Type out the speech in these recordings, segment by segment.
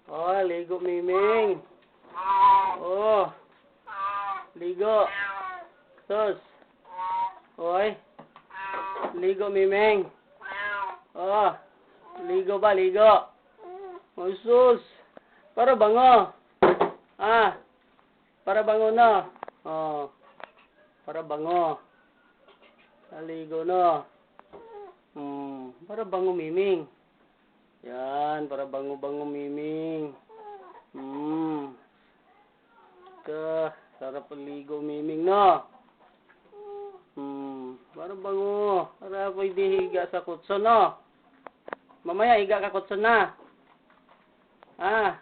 Oh, ligo, Miming. Oh. Ligo. Sus. Hoy. Ligo, Miming. Oh. Ligo ba, ligo? Oh, sus. Para bango. Ah. Para bango na. Oh. Para bango. Ligo na. Para bango, Miming. Yan, para bango-bango, Miming. Sarap ligo, Miming, no? Para bango. Para pwede higa sa kutso, no? Mamaya, higa ka kutso na. Ah.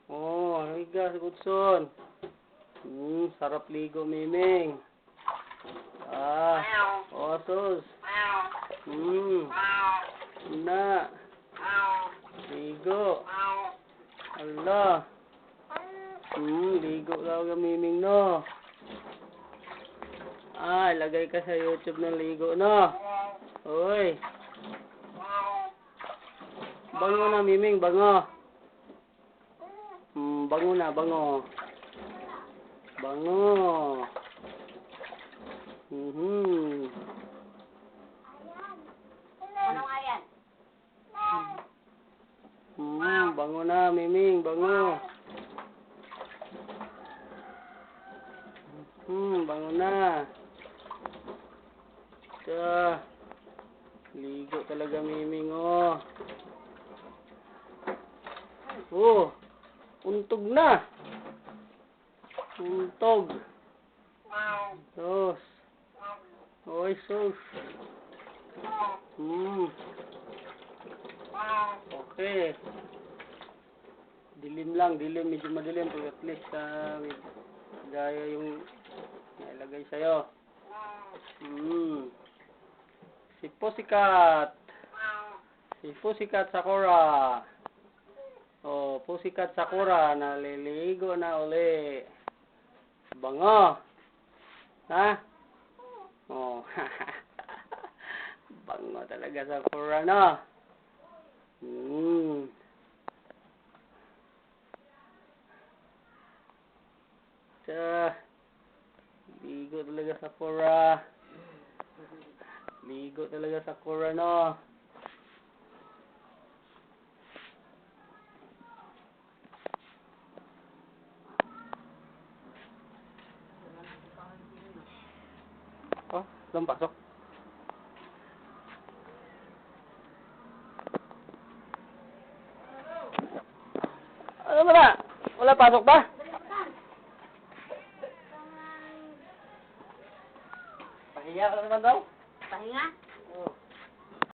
Oh, higa sa kutson. Sarap ligo, Miming. Ah. Oh, sus. Na. Ligo. Allah. Ligo daw ka, Miming, no? Ah, ilagay ka sa YouTube ng ligo, no? Hoy. Bango na, Miming, bango. Bango na, bango. Bango. Ano nga yan? Bango na, Miming, bango. Bango na. Ligo talaga, Miming, oh. Oh, untog na. Untog. Sus. Oy, sus. Okay. Dilim lang, dilim. Medyo madilim. Pero at least, gaya yung nailagay sa'yo. Si Pussycat. Si Pussycat Sakura. Oh, Pussycat Sakura. Naliligo na uli. Bango. Ha? Oh, bango talaga Sakura, no? Ligo talaga Sakura. Ligo talaga Sakura, no? Oh, belum pasok. Ano ba na? Wala pasok pa? Pahiya ka naman daw? Pahinga? Oh.